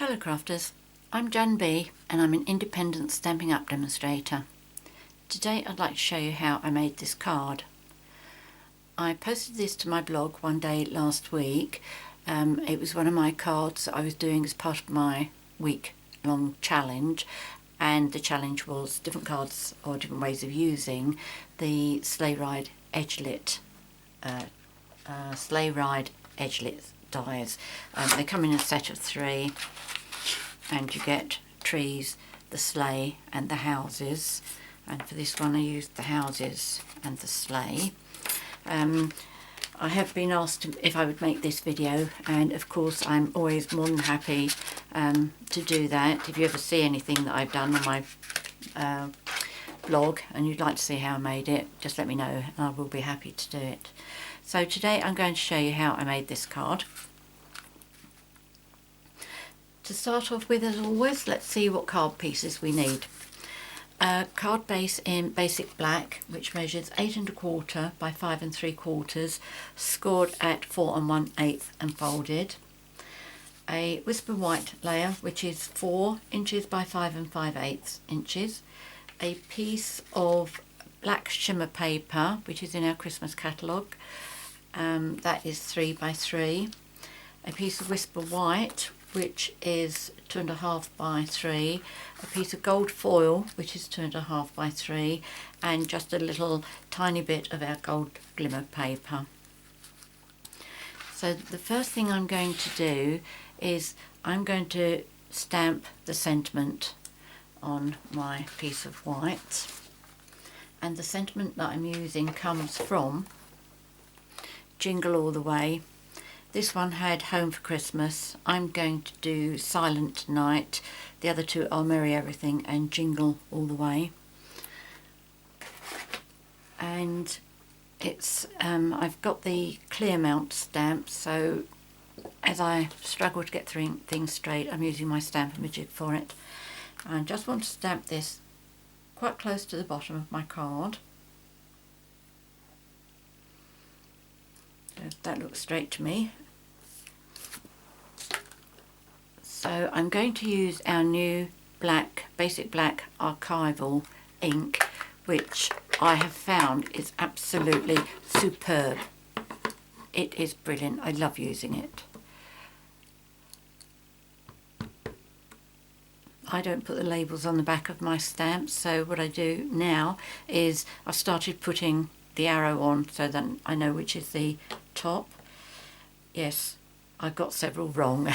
Hello crafters, I'm JanB and I'm an independent Stampin' Up demonstrator. Today I'd like to show you how I made this card. I posted this to my blog one day last week. It was one of my cards that I was doing as part of my week-long challenge, and the challenge was different cards or different ways of using the Sleigh Ride Edgelits Dies. They come in a set of 3 and you get trees, the sleigh and the houses, and for this one I used the houses and the sleigh. I have been asked if I would make this video, and of course I'm always more than happy to do that. If you ever see anything that I've done on my blog and you'd like to see how I made it, just let me know and I will be happy to do it. So today I'm going to show you how I made this card. To start off with, as always, let's see what card pieces we need. A card base in basic black, which measures 8 1/4 by 5 3/4, scored at 4 1/8 and folded. A whisper white layer, which is 4 inches by 5 5/8 inches. A piece of black shimmer paper, which is in our Christmas catalogue, that is 3 by 3. A piece of whisper white, which is 2 1/2 by 3, a piece of gold foil, which is 2 1/2 by 3, and just a little tiny bit of our gold glimmer paper. So the first thing I'm going to do is I'm going to stamp the sentiment on my piece of white, and the sentiment that I'm using comes from Jingle All the Way. This one had Home for Christmas. I'm going to do Silent Night. The other two are Merry Everything and Jingle All the Way. And it's I've got the clear mount stamp, so as I struggle to get things straight, I'm using my Stamp-a-ma-jig for it. I just want to stamp this quite close to the bottom of my card. That looks straight to me. So I'm going to use our new basic black Archival ink, which I have found is absolutely superb. It is brilliant. I love using it. I don't put the labels on the back of my stamps, so what I do now is I've started putting the arrow on so that I know which is the top. Yes, I got several wrong.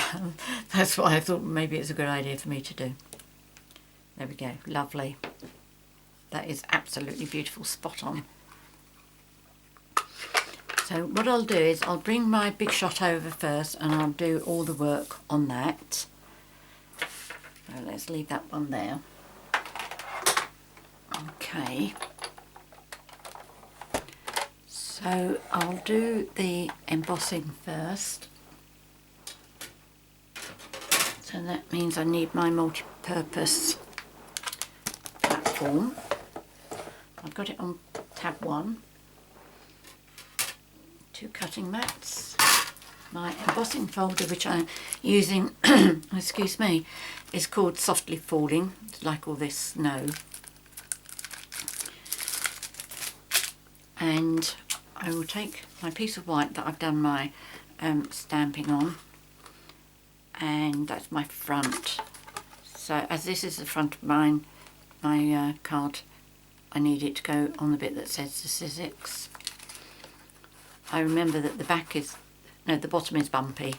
That's why I thought maybe it's a good idea for me to do. There we go, lovely. That is absolutely beautiful, spot on. So what I'll do is I'll bring my big shot over first and I'll do all the work on that. So let's leave that one there. Okay. So I'll do the embossing first. So that means I need my multi-purpose platform. I've got it on tab 1. 2 cutting mats. My embossing folder, which I'm using, excuse me, is called Softly Falling. It's like all this snow. And I will take my piece of white that I've done my stamping on, and that's my front. So as this is the front of my card, I need it to go on the bit that says the Sizzix. I remember that the back is, no, the bottom is bumpy.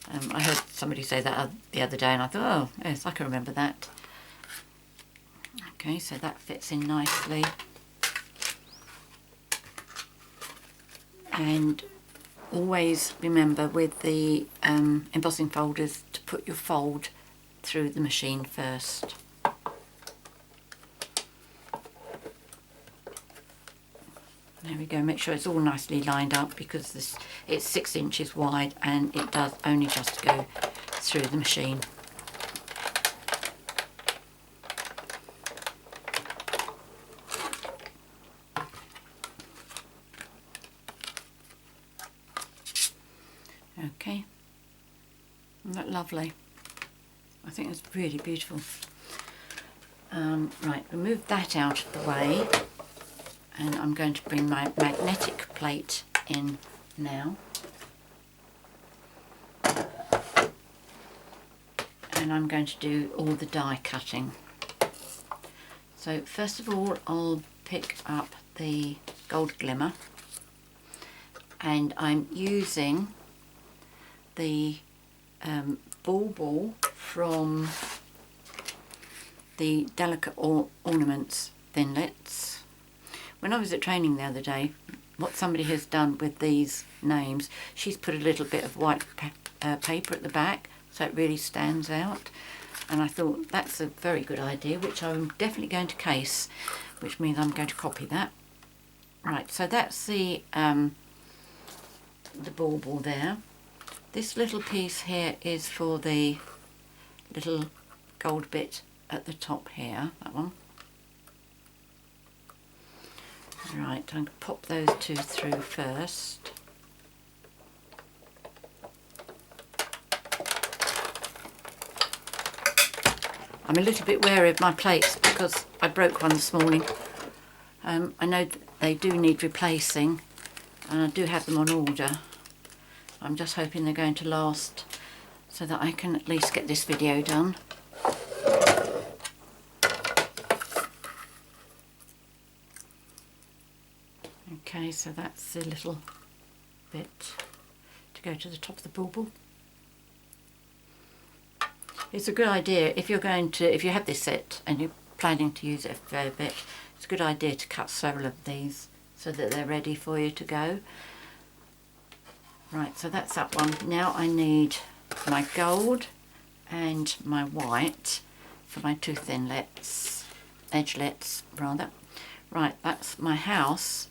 I heard somebody say that the other day and I thought, oh yes, I can remember that. Okay, so that fits in nicely. And always remember with the embossing folders to put your fold through the machine first. There we go, make sure it's all nicely lined up because it's 6 inches wide and it does only just go through the machine. Okay, isn't that lovely? I think it's really beautiful. Right, we'll move that out of the way, and I'm going to bring my magnetic plate in now. And I'm going to do all the die cutting. So first of all, I'll pick up the gold glimmer, and I'm using the Bauble from the Delicate Ornaments Thinlets. When I was at training the other day, what somebody has done with these names, she's put a little bit of white paper at the back so it really stands out, and I thought that's a very good idea, which I'm definitely going to case, which means I'm going to copy that. Right, so that's the bauble there. This little piece here is for the little gold bit at the top here, that one. Right, I'm going to pop those two through first. I'm a little bit wary of my plates because I broke one this morning. I know they do need replacing, and I do have them on order. I'm just hoping they're going to last so that I can at least get this video done. Okay, so that's the little bit to go to the top of the bauble. It's a good idea if you're going to, if you have this set and you're planning to use it a fair bit, it's a good idea to cut several of these so that they're ready for you to go. Right, so that's that one. Now I need my gold and my white for my two thinlets, edgelets rather. Right, that's my house,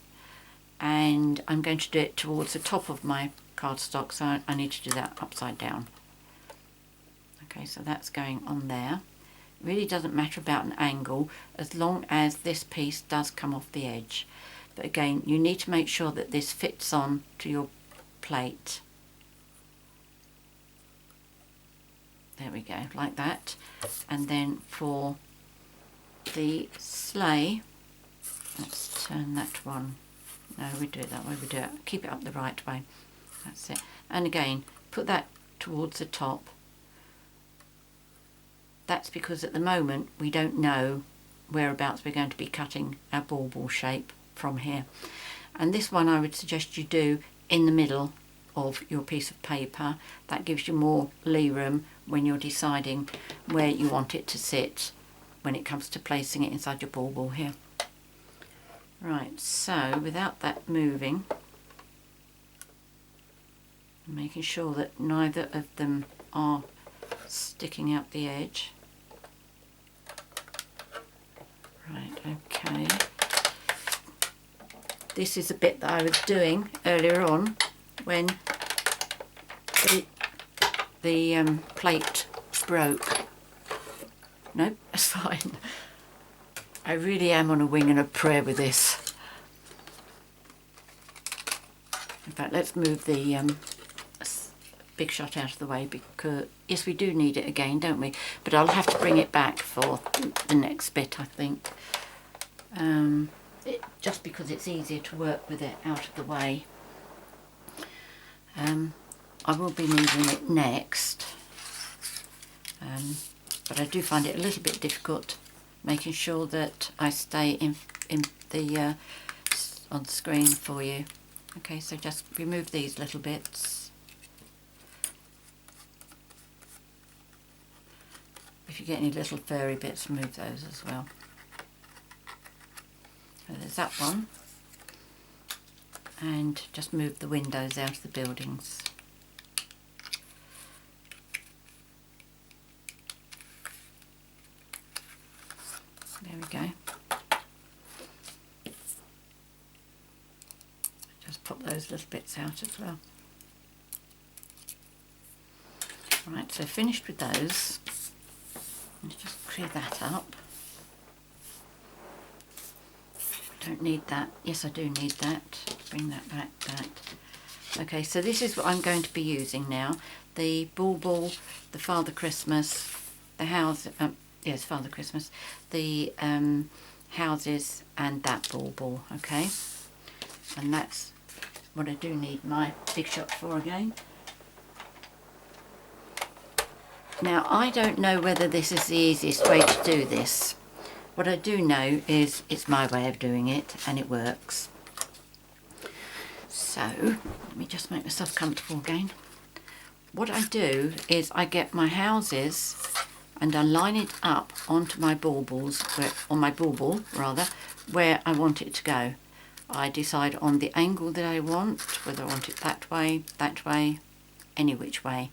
and I'm going to do it towards the top of my cardstock, so I need to do that upside down. Okay, so that's going on there. It really doesn't matter about an angle as long as this piece does come off the edge. But again, you need to make sure that this fits on to your plate. There we go, like that. And then for the sleigh, let's turn that one. No, we do it that way, we do it. Keep it up the right way. That's it. And again, put that towards the top. That's because at the moment we don't know whereabouts we're going to be cutting our bauble shape from here. And this one I would suggest you do in the middle of your piece of paper. That gives you more lee room when you're deciding where you want it to sit when it comes to placing it inside your bauble here. Right, so without that moving, making sure that neither of them are sticking out the edge. Right, okay. This is a bit that I was doing earlier on when the plate broke. Nope, that's fine. I really am on a wing and a prayer with this. In fact, let's move the big shot out of the way, because yes, we do need it again, don't we? But I'll have to bring it back for the next bit, I think. Just because it's easier to work with it out of the way. I will be needing it next, but I do find it a little bit difficult making sure that I stay in the on the screen for you. Okay, so just remove these little bits. If you get any little furry bits, remove those as well. So there's that one. And just move the windows out of the buildings. There we go. Just pop those little bits out as well. Right, so finished with those. Let's just clear that up. Don't need that. Yes, I do need that. Bring that back. Okay, so this is what I'm going to be using now. The Bauble, the Father Christmas the house, yes, Father Christmas, the houses and that bauble, okay? And that's what I do need my big shot for again. Now, I don't know whether this is the easiest way to do this. What I do know is it's my way of doing it and it works. So, let me just make myself comfortable again. What I do is I get my houses and I line it up onto my baubles, on my bauble rather, where I want it to go. I decide on the angle that I want, whether I want it that way, any which way.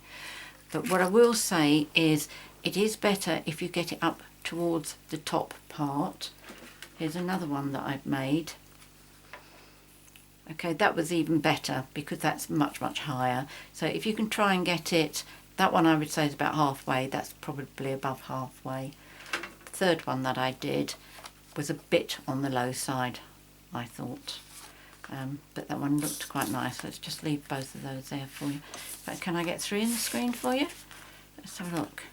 But what I will say is it is better if you get it up towards the top part. Here's another one that I've made. Okay, that was even better because that's much, much higher. So if you can try and get it, that one I would say is about halfway. That's probably above halfway. The third one that I did was a bit on the low side, I thought. But that one looked quite nice. Let's just leave both of those there for you. But can I get 3 in the screen for you? Let's have a look.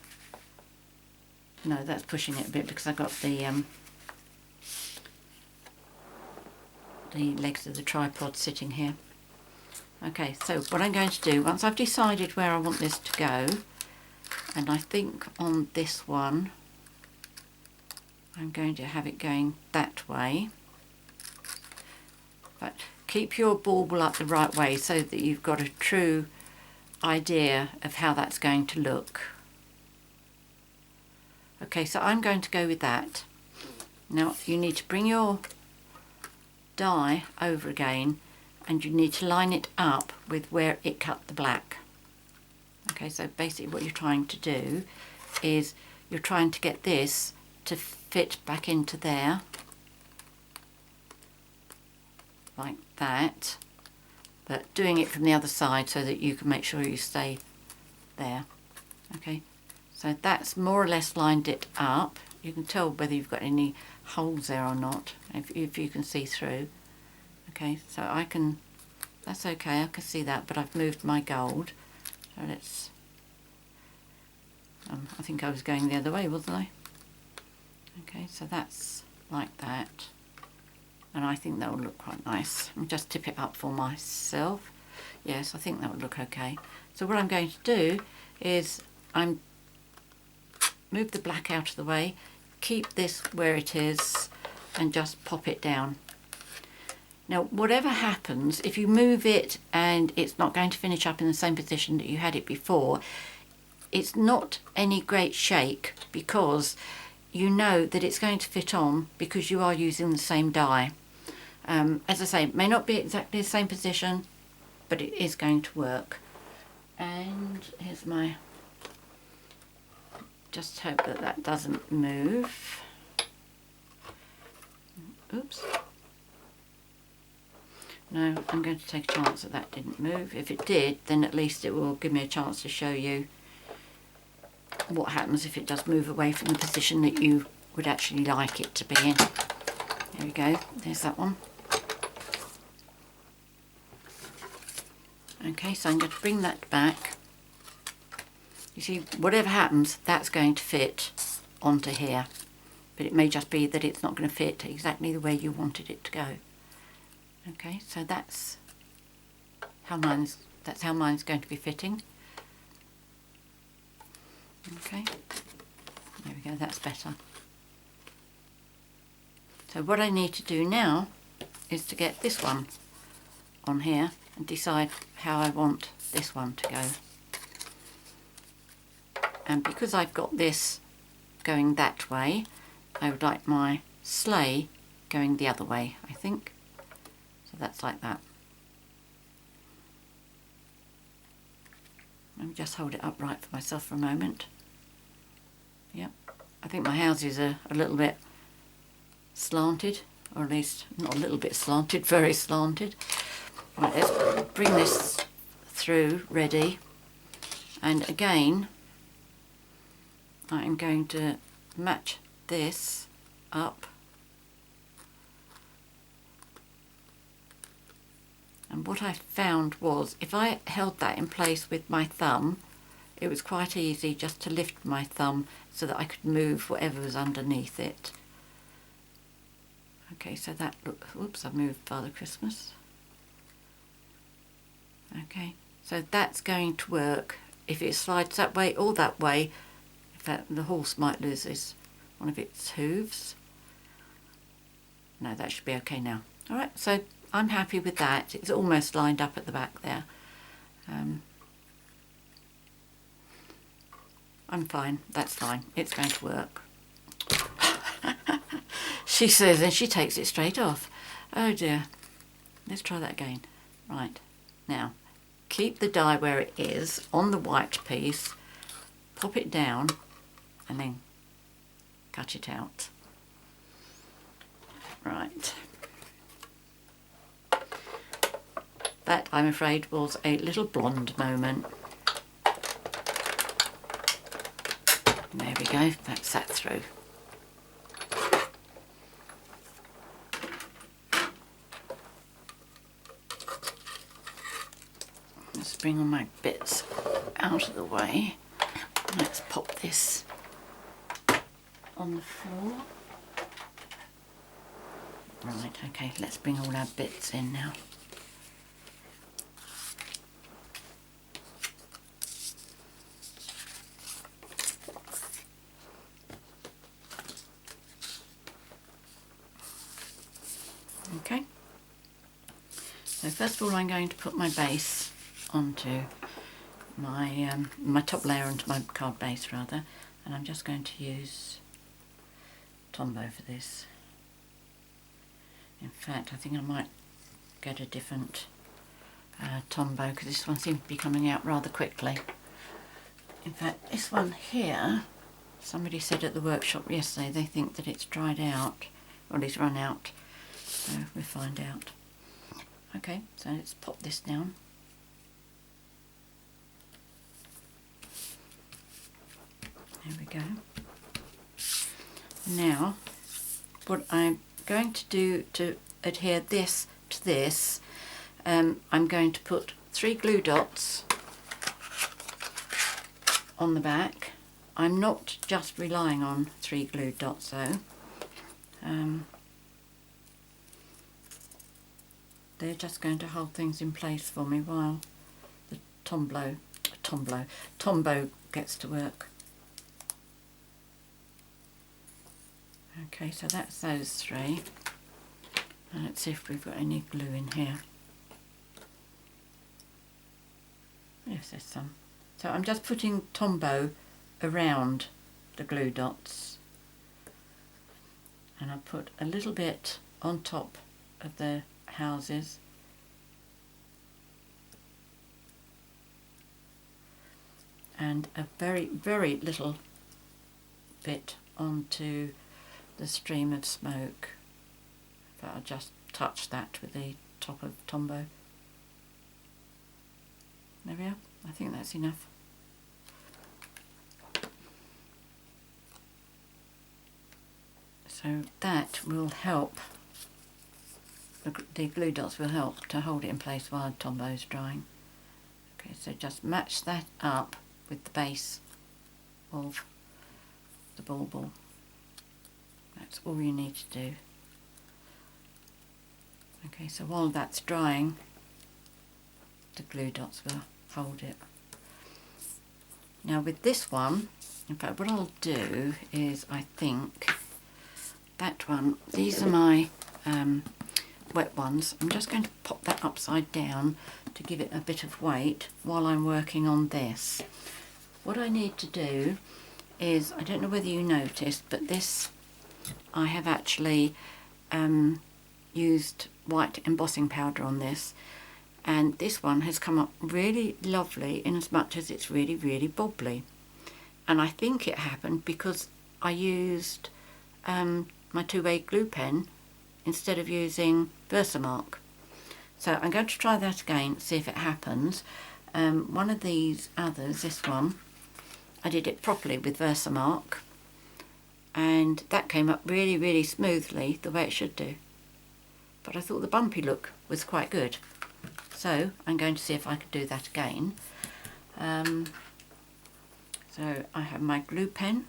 No, that's pushing it a bit because I got the legs of the tripod sitting here. Okay, so what I'm going to do, once I've decided where I want this to go, and I think on this one I'm going to have it going that way. But keep your bauble up the right way so that you've got a true idea of how that's going to look. Okay, so I'm going to go with that. Now you need to bring your die over again and you need to line it up with where it cut the black. Okay, so basically what you're trying to do is you're trying to get this to fit back into there, like that, but doing it from the other side so that you can make sure you stay there. Okay, so that's more or less lined it up. You can tell whether you've got any holes there or not, if you can see through. Okay, so I can, that's okay, I can see that, but I've moved my gold. So let's, I think I was going the other way, wasn't I? Okay, so that's like that. And I think that will look quite nice. I'll just tip it up for myself. Yes, I think that would look okay. So what I'm going to do is move the black out of the way, keep this where it is, and just pop it down. Now, whatever happens, if you move it and it's not going to finish up in the same position that you had it before, it's not any great shake because you know that it's going to fit on because you are using the same die. As I say, it may not be exactly the same position, but it is going to work. And here's my, just hope that that doesn't move. Oops. No, I'm going to take a chance that that didn't move. If it did, then at least it will give me a chance to show you what happens if it does move away from the position that you would actually like it to be in. There we go, there's that one. Okay, so I'm going to bring that back. You see, whatever happens, that's going to fit onto here. But it may just be that it's not going to fit exactly the way you wanted it to go. Okay, so that's how mine's going to be fitting. Okay, there we go, that's better. So what I need to do now is to get this one on here and decide how I want this one to go. And because I've got this going that way, I would like my sleigh going the other way, I think. So that's like that. Let me just hold it upright for myself for a moment. Yep, I think my houses are a little bit slanted, or at least not a little bit slanted, very slanted. Right, let's bring this through ready, and again I'm going to match this up, and what I found was if I held that in place with my thumb it was quite easy just to lift my thumb so that I could move whatever was underneath it. Okay, so that looks, whoops, I've moved Father Christmas. Okay, so that's going to work if it slides that way or that way. In fact, the horse might lose one of its hooves. No, that should be okay now. All right, so I'm happy with that. It's almost lined up at the back there. I'm fine. That's fine. It's going to work. She says, and she takes it straight off. Oh dear. Let's try that again. Right. Now, keep the die where it is on the white piece. Pop it down and then cut it out. Right. That, I'm afraid, was a little blonde moment. There we go, that's that through. Let's bring all my bits out of the way. Let's pop this on the floor. Right, okay, let's bring all our bits in now. Okay, so first of all I'm going to put my base onto my top layer onto my card base rather, and I'm just going to use Tombow for this. In fact, I think I might get a different Tombow because this one seems to be coming out rather quickly. In fact, this one here, somebody said at the workshop yesterday they think that it's dried out, or it's run out. So we'll find out. Okay, so let's pop this down. There we go. Now, what I'm going to do to adhere this to this, I'm going to put 3 glue dots on the back. I'm not just relying on 3 glue dots though. They're just going to hold things in place for me while the Tombow gets to work. Okay, so that's those 3. And let's see if we've got any glue in here. Yes, there's some. So I'm just putting Tombow around the glue dots. And I put a little bit on top of the houses. And a very, very little bit onto the stream of smoke. But I'll just touch that with the top of Tombow. There we are. I think that's enough. So that will help. The glue dots will help to hold it in place while Tombow's drying. Okay, so just match that up with the base of the bauble. That's all you need to do. Okay, so while that's drying, the glue dots will hold it. Now with this one, in fact what I'll do is, I think, that one, these are my wet ones. I'm just going to pop that upside down to give it a bit of weight while I'm working on this. What I need to do is, I don't know whether you noticed, but this, I have actually used white embossing powder on this, and this one has come up really lovely in as much as it's really, really bobbly. And I think it happened because I used my two-way glue pen instead of using Versamark. So I'm going to try that again, see if it happens. One of these others, this one, I did it properly with Versamark, and that came up really, really smoothly, the way it should do. But I thought the bumpy look was quite good. So I'm going to see if I could do that again. So I have my glue pen,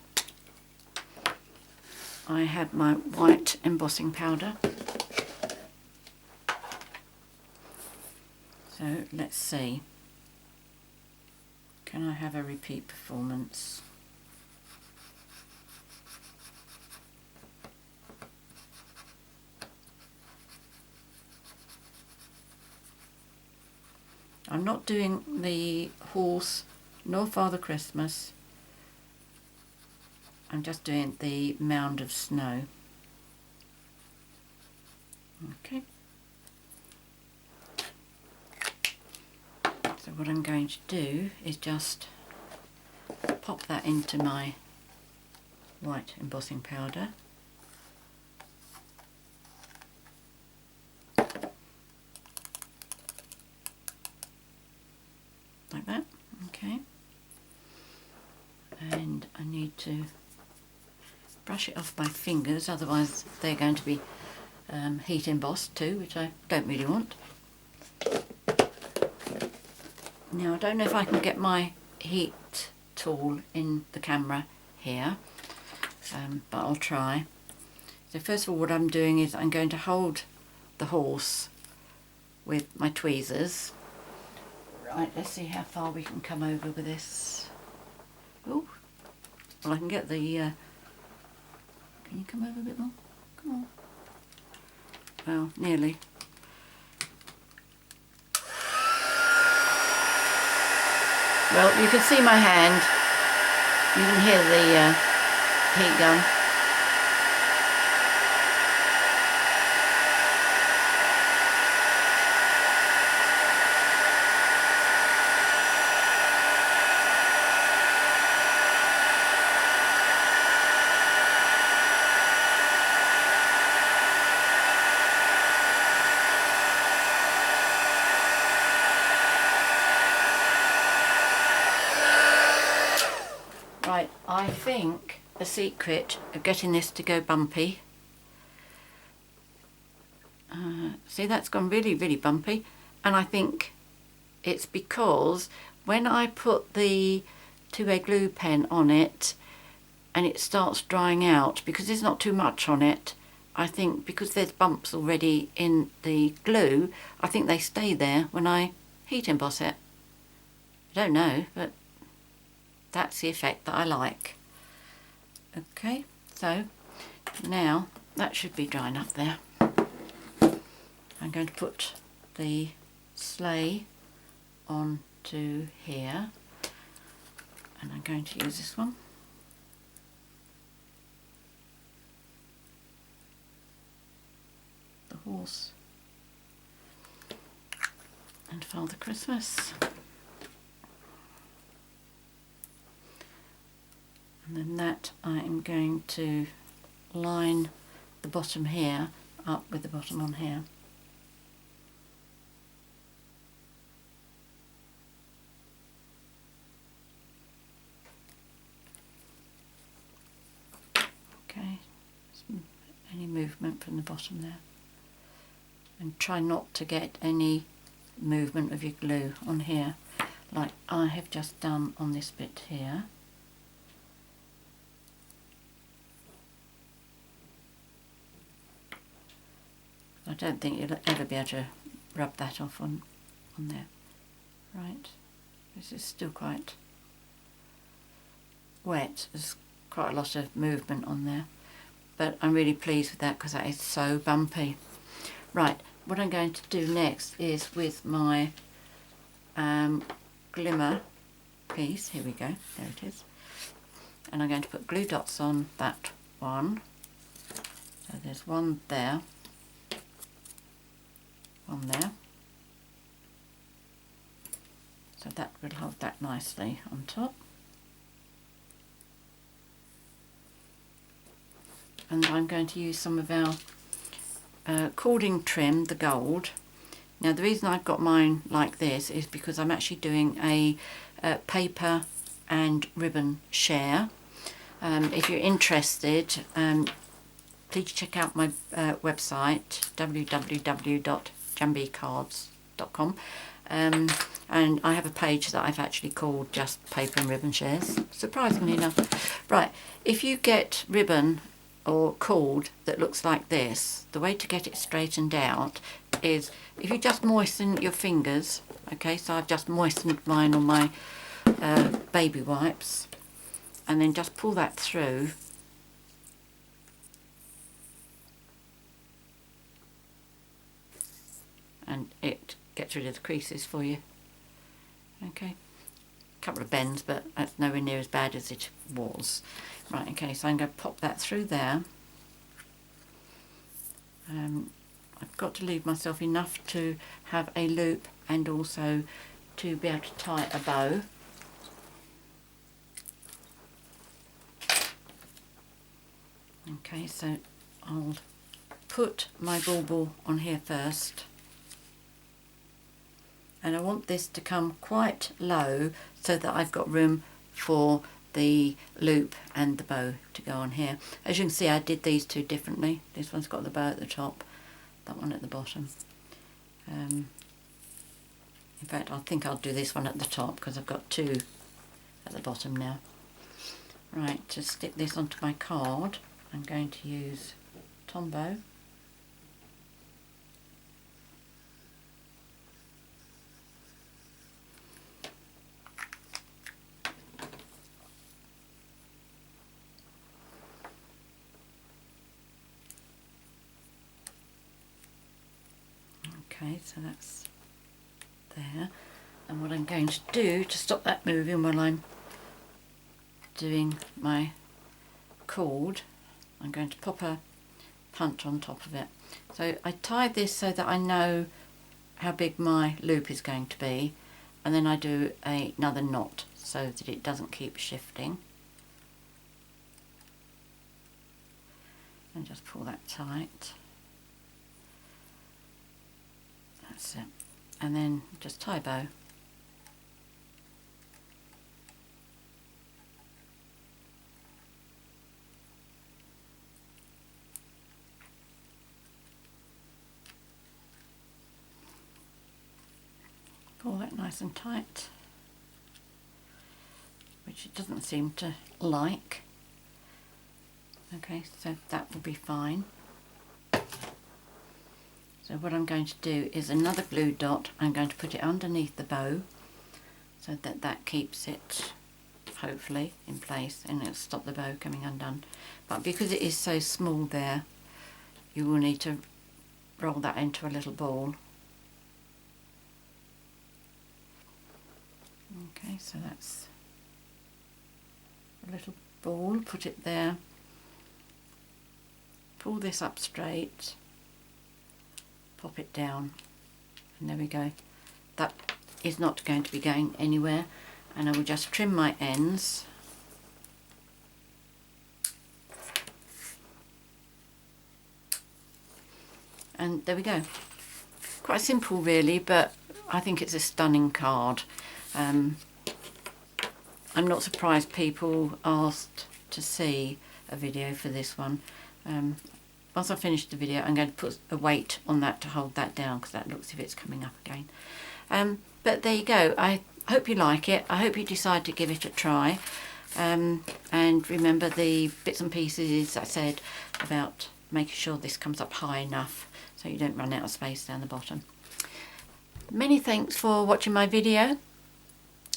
I have my white embossing powder. So let's see, can I have a repeat performance? I'm not doing the horse nor Father Christmas, I'm just doing the mound of snow. Okay. So what I'm going to do is just pop that into my white embossing powder. Like that, okay. And I need to brush it off my fingers, otherwise they're going to be heat embossed too, which I don't really want. Now I don't know if I can get my heat tool in the camera here, but I'll try. So first of all, what I'm doing is I'm going to hold the horse with my tweezers. Right, let's see how far we can come over with this. Oh, well I can get the, can you come over a bit more? Come on. Well, nearly. Well, you can see my hand. You can hear the heat gun. Right, I think the secret of getting this to go bumpy, see that's gone really, really bumpy, and I think it's because when I put the 2A glue pen on it and it starts drying out, because there's not too much on it, I think because there's bumps already in the glue, I think they stay there when I heat emboss it. I don't know, but that's the effect that I like. Okay, so now that should be dry enough there. I'm going to put the sleigh onto here, and I'm going to use this one. The horse and Father Christmas. And then that I am going to line the bottom here up with the bottom on here. Okay, any movement from the bottom there. And try not to get any movement of your glue on here, like I have just done on this bit here. I don't think you'll ever be able to rub that off on there. Right, this is still quite wet. There's quite a lot of movement on there, but I'm really pleased with that because that is so bumpy. Right, what I'm going to do next is with my glimmer piece, here we go, there it is, and I'm going to put glue dots on that one. So there's one there, one there, so that will hold that nicely on top. And I'm going to use some of our cording trim, the gold. Now the reason I've got mine like this is because I'm actually doing a paper and ribbon share. If you're interested, please check out my website www.janbcards.com. and I have a page that I've actually called just Paper and Ribbon Shares, surprisingly enough. Right, if you get ribbon or cord that looks like this, the way to get it straightened out is if you just moisten your fingers. Okay, so I've just moistened mine on my baby wipes, and then just pull that through. And it gets rid of the creases for you. Okay, a couple of bends, but that's nowhere near as bad as it was. Right, okay, so I'm going to pop that through there. I've got to leave myself enough to have a loop and also to be able to tie a bow. Okay, so I'll put my bauble on here first. And I want this to come quite low so that I've got room for the loop and the bow to go on here. As you can see, I did these two differently. This one's got the bow at the top, that one at the bottom. In fact, I think I'll do this one at the top because I've got two at the bottom now. Right, to stick this onto my card, I'm going to use Tombow. Okay, so that's there, and what I'm going to do to stop that moving while I'm doing my cord, I'm going to pop a punch on top of it. So I tie this so that I know how big my loop is going to be, and then I do another knot so that it doesn't keep shifting, and just pull that tight. That's it, and then just tie a bow. Pull that nice and tight, which it doesn't seem to like. Okay, so that will be fine. So what I'm going to do is another glue dot, I'm going to put it underneath the bow so that that keeps it hopefully in place, and it'll stop the bow coming undone. But because it is so small there, you will need to roll that into a little ball. Okay, so that's a little ball, put it there, pull this up straight, pop it down, and there we go. That is not going to be going anywhere, and I will just trim my ends. And there we go. Quite simple really, but I think it's a stunning card. I'm not surprised people asked to see a video for this one. Once I finish the video, I'm going to put a weight on that to hold that down, because that looks as if it's coming up again. But there you go. I hope you like it. I hope you decide to give it a try. And remember the bits and pieces I said about making sure this comes up high enough so you don't run out of space down the bottom. Many thanks for watching my video.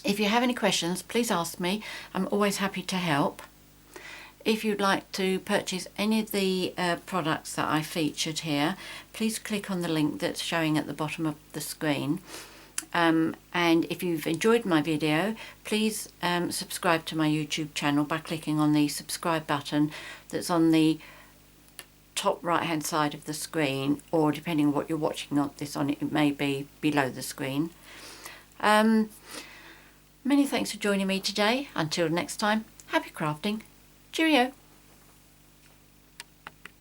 If you have any questions, please ask me. I'm always happy to help. If you'd like to purchase any of the products that I featured here, please click on the link that's showing at the bottom of the screen. And if you've enjoyed my video, please subscribe to my YouTube channel by clicking on the subscribe button that's on the top right hand side of the screen, or depending on what you're watching this on, it may be below the screen. Many thanks for joining me today. Until next time, happy crafting. Cheerio.